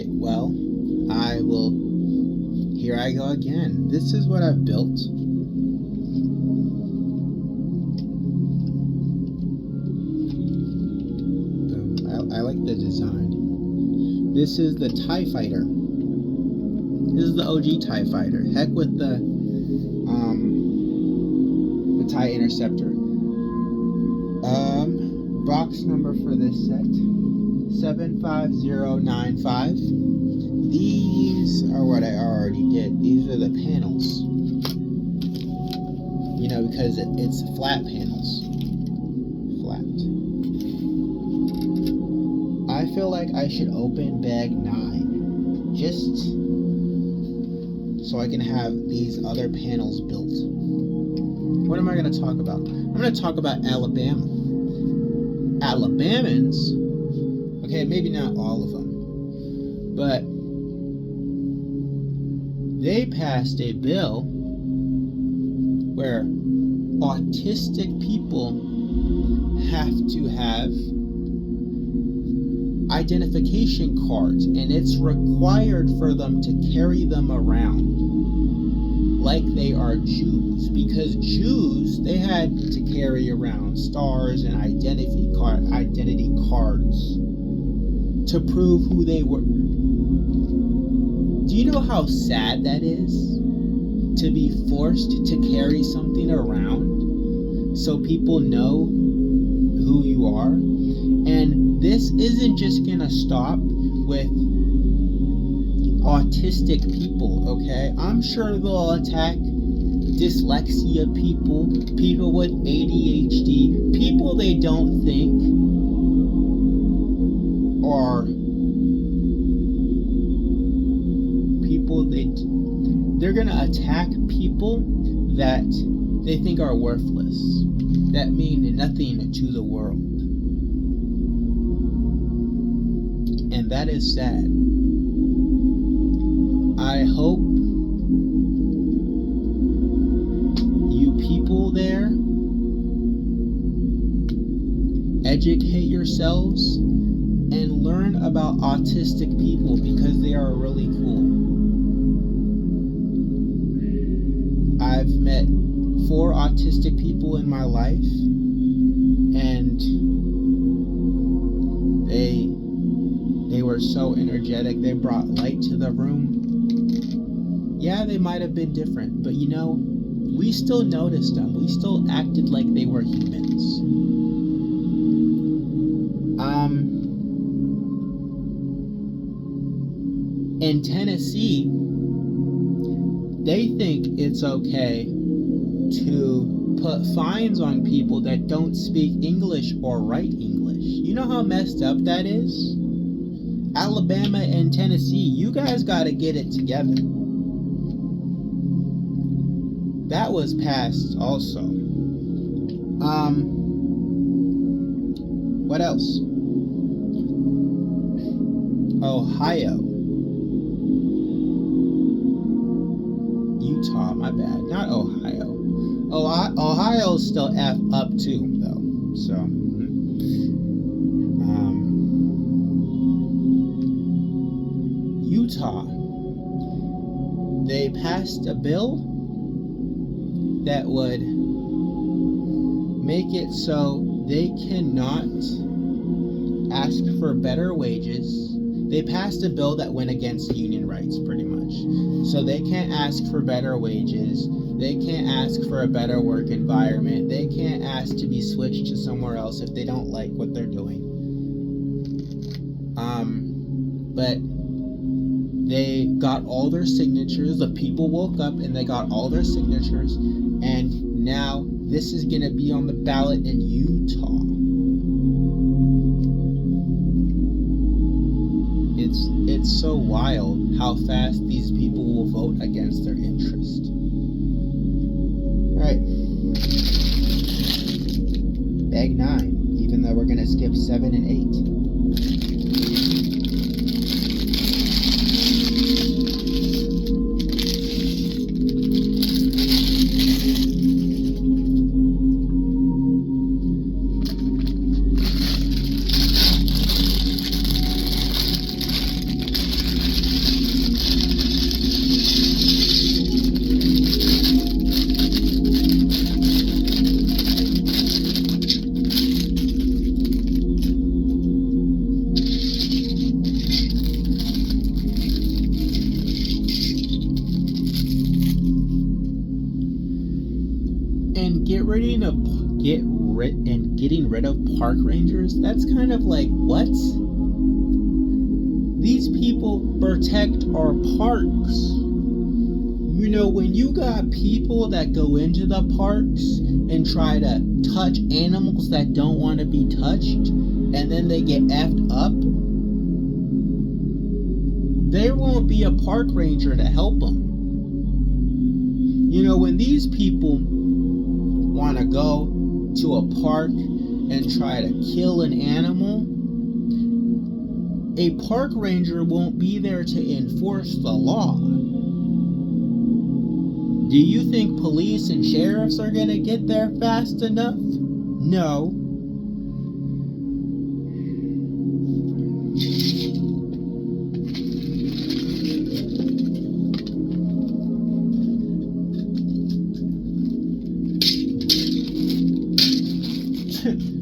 Alright, well, here I go again. This is what I've built. I like the design. This is the TIE Fighter. This is the OG TIE Fighter. Heck with the TIE Interceptor. Box number for this set, 75095. These are what I already did. These are the panels. You know, because it's flat panels. Flat. I feel like I should open bag 9. Just so I can have these other panels built. What am I going to talk about? I'm going to talk about Alabama. Alabamans, okay, maybe not all of them, but they passed a bill where autistic people have to have identification cards, and it's required for them to carry them around like they are Jews, because Jews, they had to carry around stars and identity cards to prove who they were. Do you know how sad that is? To be forced to carry something around so people know who you are? And this isn't just gonna stop with autistic people, okay? I'm sure they'll attack dyslexia people, people with ADHD, people they don't think are people they're gonna attack people that they think are worthless, that mean nothing to the world. And that is sad. I hope you people there educate yourselves and learn about autistic people, because they are really cool. I've met 4 autistic people in my life, and they were so energetic. They brought light to the room. Yeah, they might have been different, but you know, we still noticed them. We still acted like they were humans. In Tennessee, they think it's okay to put fines on people that don't speak English or write English. You know how messed up that is? Alabama and Tennessee, you guys gotta get it together. That was passed also. What else? Ohio. Utah, my bad. Not Ohio. Ohio's still F up too, though. So, Utah. They passed a bill that would make it so they cannot ask for better wages. They passed a bill that went against union rights, pretty much. So they can't ask for better wages. They can't ask for a better work environment. They can't ask to be switched to somewhere else if they don't like what they're doing. But they got all their signatures. The people woke up and they got all their signatures. And now this is going to be on the ballot in Utah. It's so wild how fast these people will vote against their interest. Alright. Bag 9, even though we're going to skip 7 and 8. getting rid of park rangers, that's kind of like, what? These people protect our parks. You know, when you got people that go into the parks and try to touch animals that don't want to be touched, and then they get effed up, there won't be a park ranger to help them. You know, when these people want to go to a park and try to kill an animal, a park ranger won't be there to enforce the law. Do you think police and sheriffs are going to get there fast enough? No.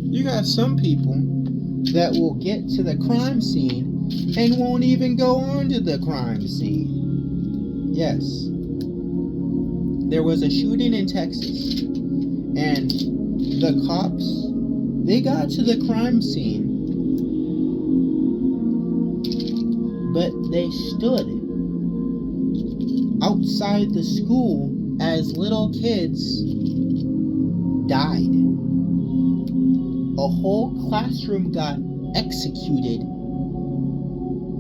You got some people that will get to the crime scene and won't even go on to the crime scene. Yes. There was a shooting in Texas, and the cops, they got to the crime scene, but they stood outside the school as little kids died. A whole classroom got executed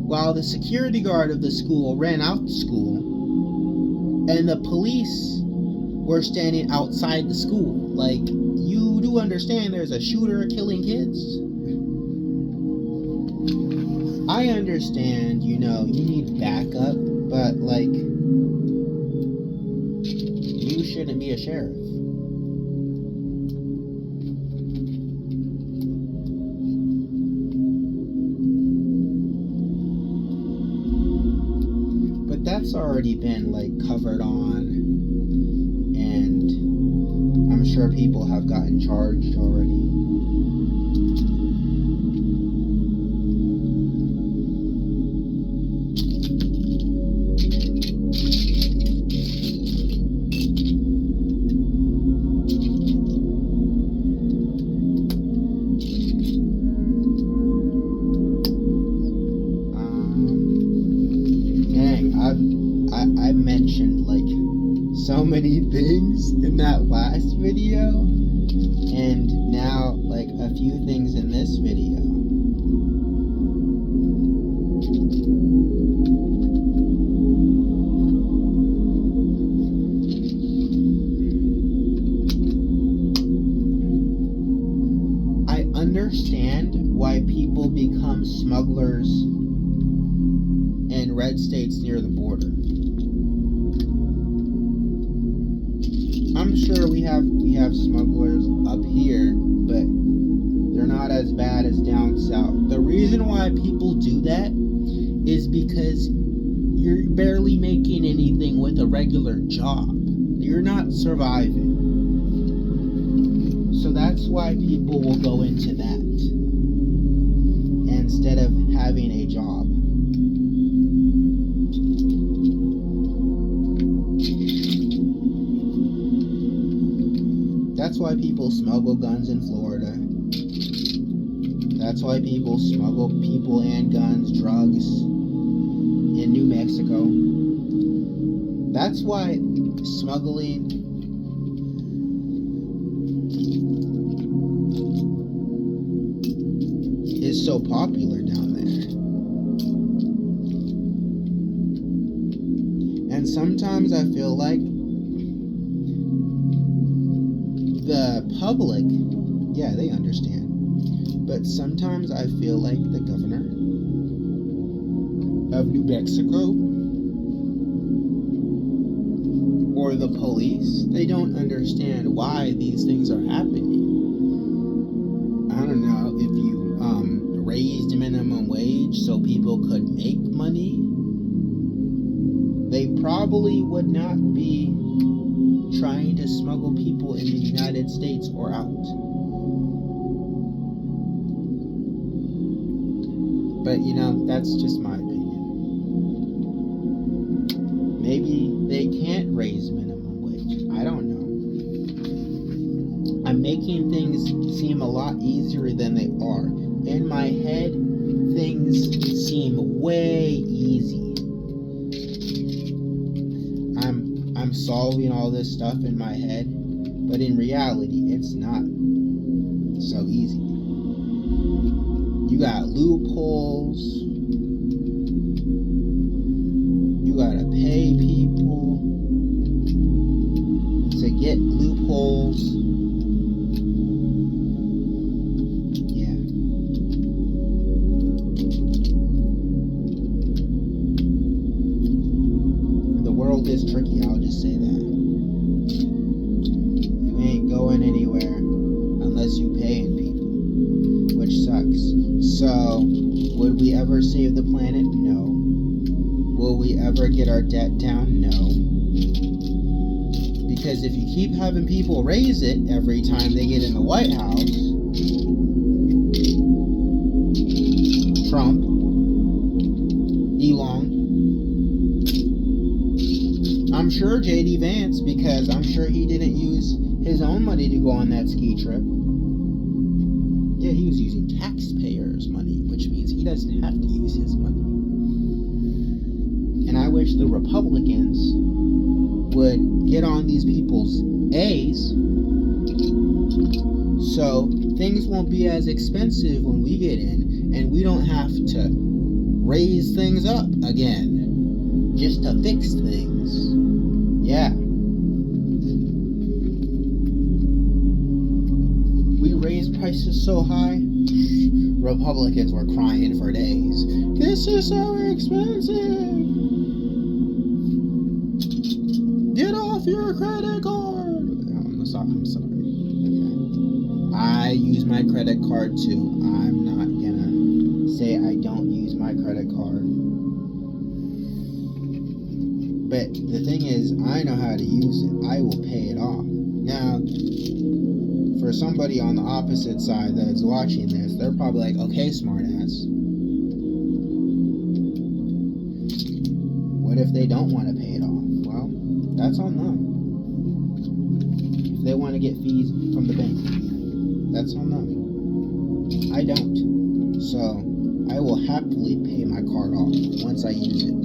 while the security guard of the school ran out the school, and the police were standing outside the school. Like, you do understand there's a shooter killing kids? I understand, you know, you need backup, but, like, you shouldn't be a sheriff. But that's already been, like, covered on, and I'm sure people have gotten charged already. I mentioned like so many things in that last video, and now like a few things in this video. I understand why people become smugglers in red states near the border. I'm sure we have smugglers up here, but they're not as bad as down south. The reason why people do that is because you're barely making anything with a regular job. You're not surviving. So that's why people will go into that instead of having a job. That's why people smuggle guns in Florida. That's why people smuggle people and guns, drugs in New Mexico. That's why smuggling is so popular down there. And sometimes I feel like the public, yeah, they understand. But sometimes I feel like the governor of New Mexico or the police, they don't understand why these things are happening. I don't know if you raised minimum wage so people could make money, they probably would not be trying to smuggle people in the United States or out. But you know, that's just my opinion. Maybe they can't raise minimum wage. I don't know. I'm making making things seem a lot easier than they are. In my head, things seem way easy. I'm solving all this stuff in my head, but in reality, it's not so easy. You got loopholes. You gotta pay people to get loopholes. Yeah. The world is tricky, I'll just say that. You ain't going anywhere unless you paying people, which sucks. So, would we ever save the planet? No. Will we ever get our debt down? No. Because if you keep having people raise it every time they get in the White House, Trump, Elon, I'm sure J.D. Vance, because I'm sure he didn't use his own money to go on that ski trip. Yeah, he was using taxpayers' money, which means he doesn't have to use his money. And I wish the Republicans would get on these people's A's so things won't be as expensive when we get in, and we don't have to raise things up again just to fix things. Yeah. We raised prices so high, Republicans were crying for days. This is so expensive. Get off your credit card. I'm sorry. Okay. I use my credit card too. I'm not gonna say I don't use my credit card. But the thing is, I know how to use it. I will pay it off. Now, for somebody on the opposite side that's watching this, they're probably like, okay, smartass. What if they don't want to pay it off? Well, that's on them. If they want to get fees from the bank, that's on them. I don't. So, I will happily pay my card off once I use it.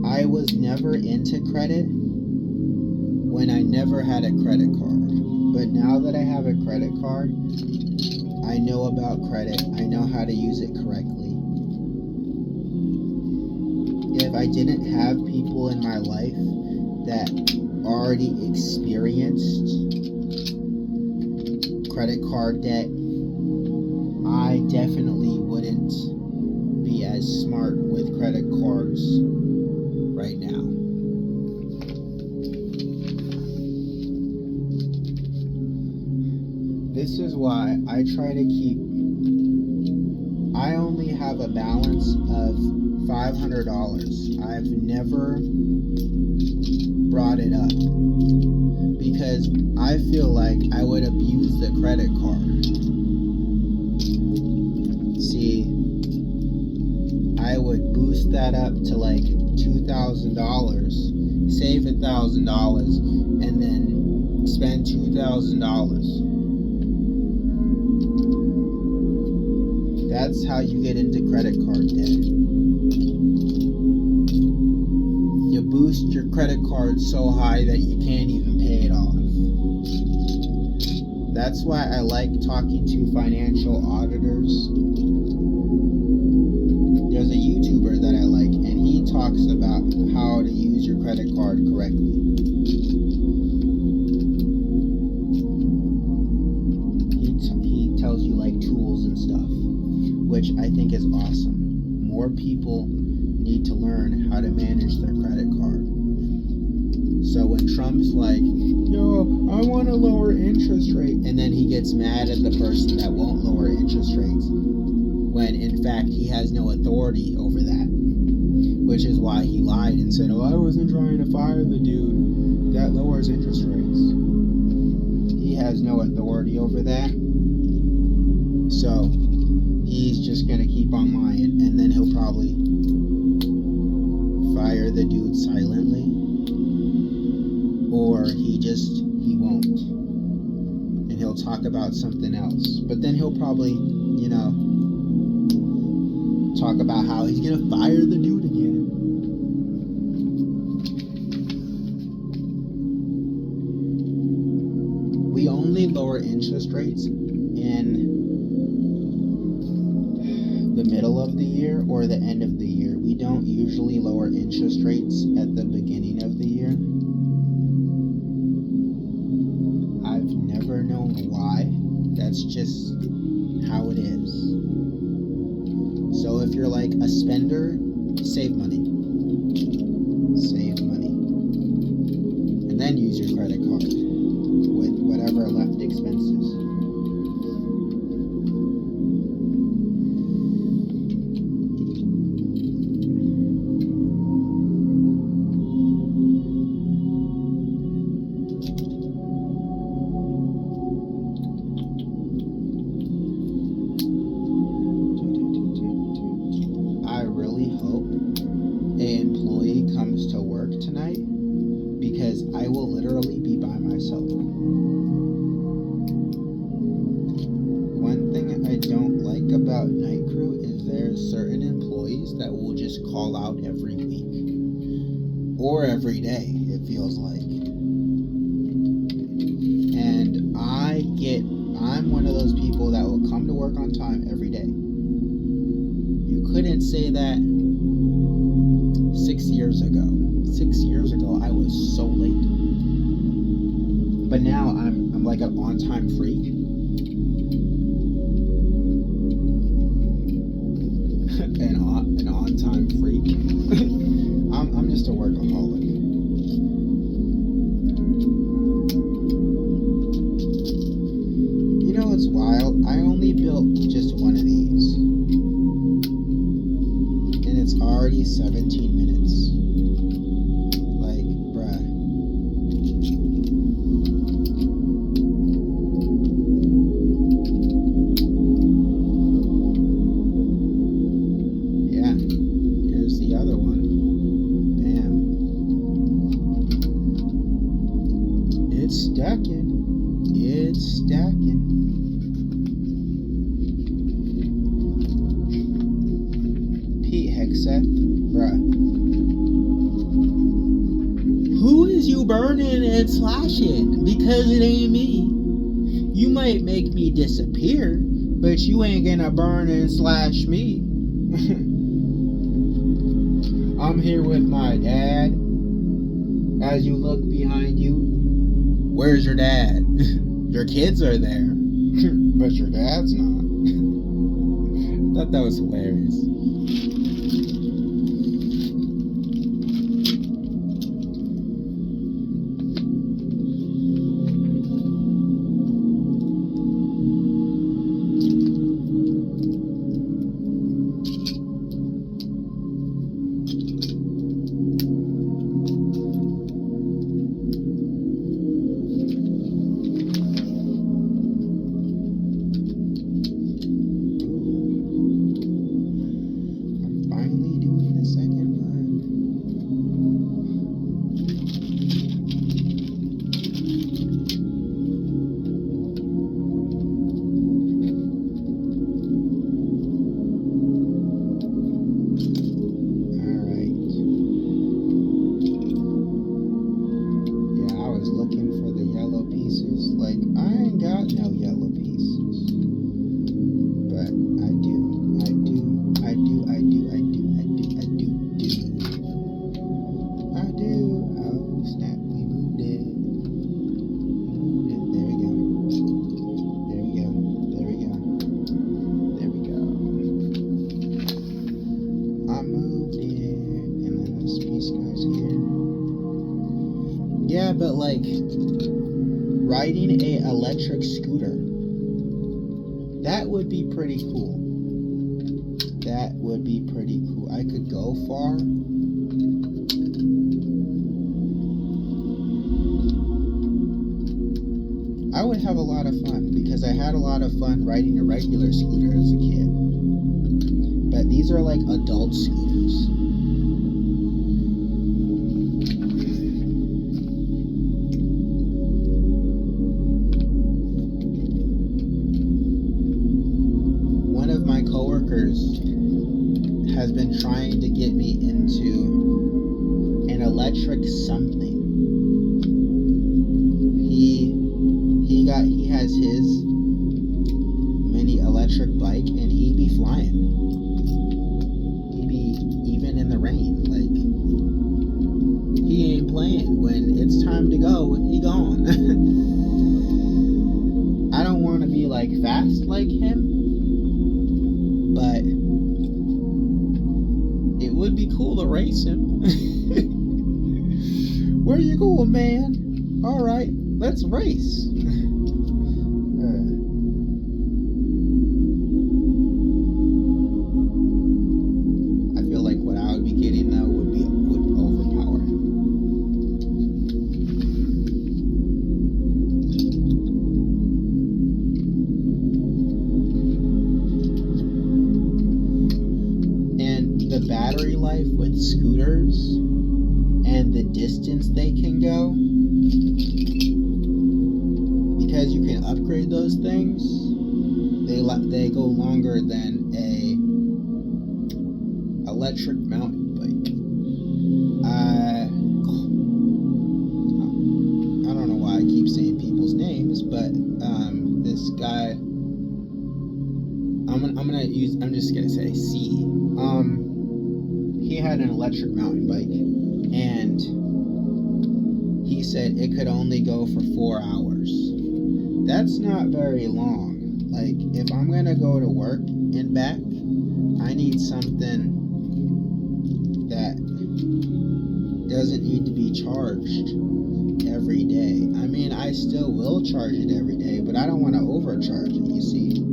I was never into credit when I never had a credit card. But now that I have a credit card, I know about credit. I know how to use it correctly. If I didn't have people in my life that already experienced credit card debt, I definitely wouldn't be as smart with credit cards right now. This is why I try to keep, I only have a balance of $500. I've never brought it up because I feel like I would abuse the credit card. See, I would boost that up to like $2,000, save $1,000, and then spend $2,000. That's how you get into credit card debt. You boost your credit card so high that you can't even pay it off. That's why I like talking to financial auditors. There's a YouTuber that I like, and he talks about how to use your credit card correctly. He tells you like tools and stuff, which I think is awesome. More people need to learn how to manage their credit card. So when Trump's like, yo, I want to lower interest rate, and then he gets mad at the person that won't lower interest rates, when in fact he has no authority over that, which is why he lied and said, oh, I wasn't trying to fire the dude that lowers interest rates. He has no authority over that, so he's just going to keep on lying, and then he'll probably fire the dude silently, or he won't. And he'll talk about something else. But then he'll probably, talk about how he's gonna fire the dude again. We only lower interest rates in the middle of the year or the end of the year. We don't usually lower interest rates at the beginning of the year. I've never known why. That's just how it is. So if you're like a spender, save money. Save money. And then use your credit card with whatever left expenses. I will literally be by myself. One thing I don't like about night crew is there's certain employees that will just call out every week or every day, it feels like. And I'm one of those people that will come to work on time every day. You couldn't say that 6 years ago. 6 years ago, I was so late. But now I'm like an on-time freak. an on-time freak. I'm just a workaholic. You know what's wild? I only built just one of these. And it's already 17 minutes. It's stacking. Pete Hexeth, bruh. Who is you burning and slashing? Because it ain't me. You might make me disappear, but you ain't gonna burn and slash me. I'm here with my dad. As you look behind you, where's your dad? Your kids are there, but your dad's not. I thought that was hilarious. Yeah, but like riding a electric scooter, that would be pretty cool. That would be pretty cool. I could go far. I would have a lot of fun because I had a lot of fun riding a regular scooter as a kid. But these are like adult scooters. man. All right, let's race. I feel like what I would be getting though would overpower. And the battery life with scooters and the distance they can go, because you can upgrade those things, they go longer than a electric mountain bike. I don't know why I keep saying people's names, but this guy, I'm just gonna say C. He had an electric mountain bike, and he said it could only go for 4 hours. That's not very long. Like, if I'm gonna go to work and back, I need something that doesn't need to be charged every day. I mean, I still will charge it every day, but I don't want to overcharge it, you see.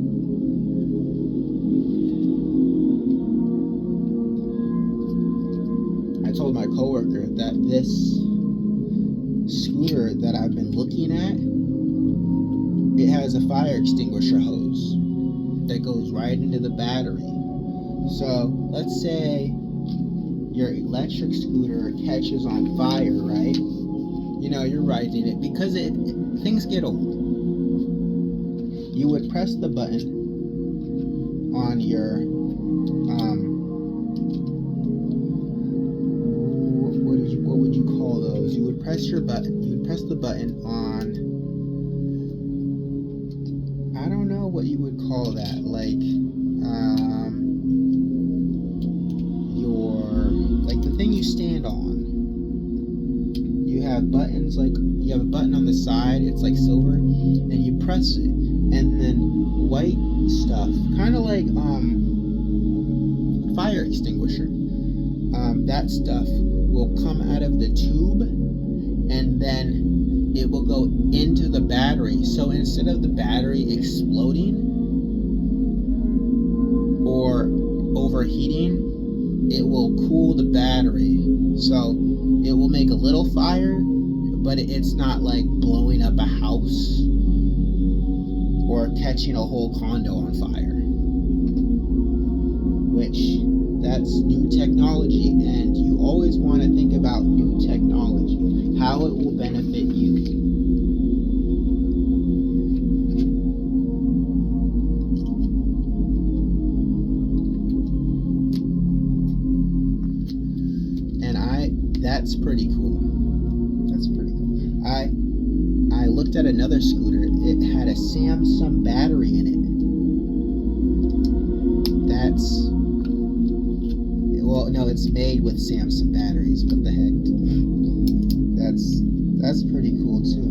I told my coworker that this scooter that I've been looking at, it has a fire extinguisher hose that goes right into the battery. So let's say your electric scooter catches on fire, right? You know, you're riding it, because things get old. You would press the button on your what would you call those? You would press the button on, I don't know what you would call that, like the thing you stand on. You have buttons, like you have a button on the side, it's like silver, and you press it, and then white stuff, kind of like fire extinguisher, that stuff will come out of the tube, and then it will go into the battery. So instead of the battery exploding or overheating, it will cool the battery. So it will make a little fire, but it's not like blowing up a house or catching a whole condo on fire. Which, that's new technology, and you always want to think about new technology, how it will benefit you. That's pretty cool. That's pretty cool. I looked at another scooter. It had a Samsung battery in it. No, it's made with Samsung batteries. What the heck? That's pretty cool too.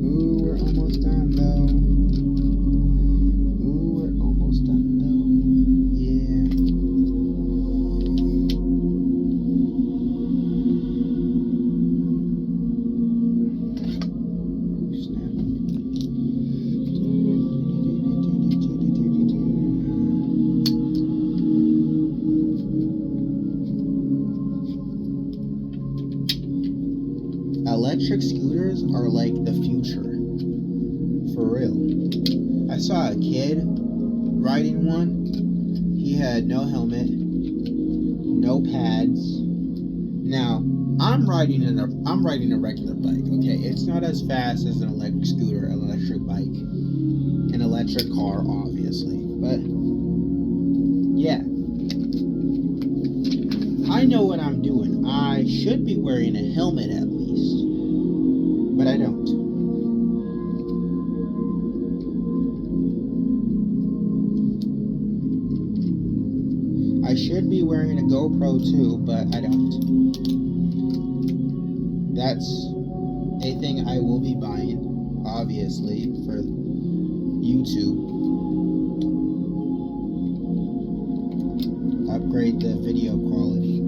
Ooh, we're almost done though. Electric scooters are like the future, for real. I saw a kid riding one. He had no helmet, no pads. Now, I'm riding a regular bike. Okay, it's not as fast as an electric scooter, an electric bike, an electric car, obviously. But yeah, I know what I'm doing. I should be wearing a helmet at least, but I don't. I should be wearing a GoPro too, but I don't. That's a thing I will be buying, obviously, for YouTube. Upgrade the video quality.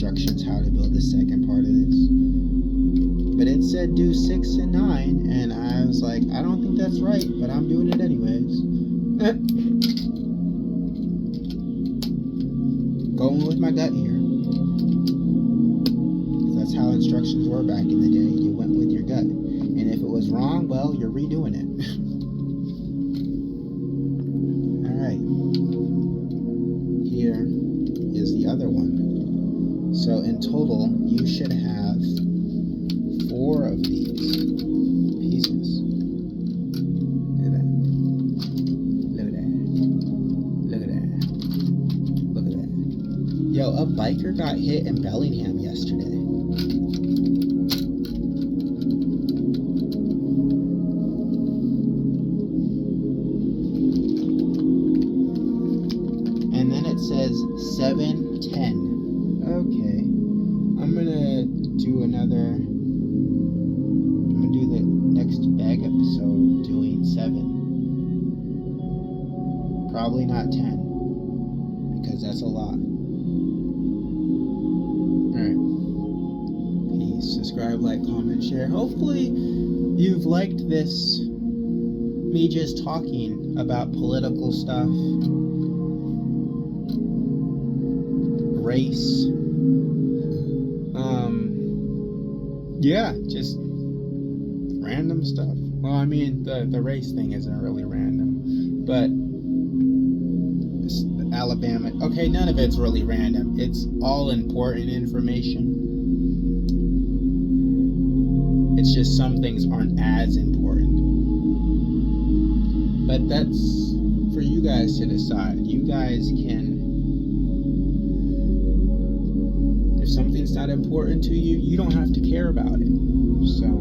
instructions how to build the second part of this. But it said do 6 and 9, and I was like, I don't think that's right, but I'm doing it anyways. Going with my gut here. That's how instructions were back in the day. You went with your gut. And if it was wrong, well, you're redoing it. Alright. Here is the other one. So in total, you should have 4 of these pieces. Look at that. Look at that. Look at that. Look at that. Yo, a biker got hit in Bellingham yesterday. And then it says 7:10. Okay. I'm gonna do the next bag episode doing 7. Probably not 10. Because that's a lot. Alright. Peace. Subscribe, like, comment, share. Hopefully you've liked this. Me just talking about political stuff. Race. Yeah, just random stuff. Well, I mean, the race thing isn't really random, but Alabama. Okay, none of it's really random. It's all important information. It's just some things aren't as important. But that's for you guys to decide. You guys can. If something's not important to you, you don't have to care about it. So,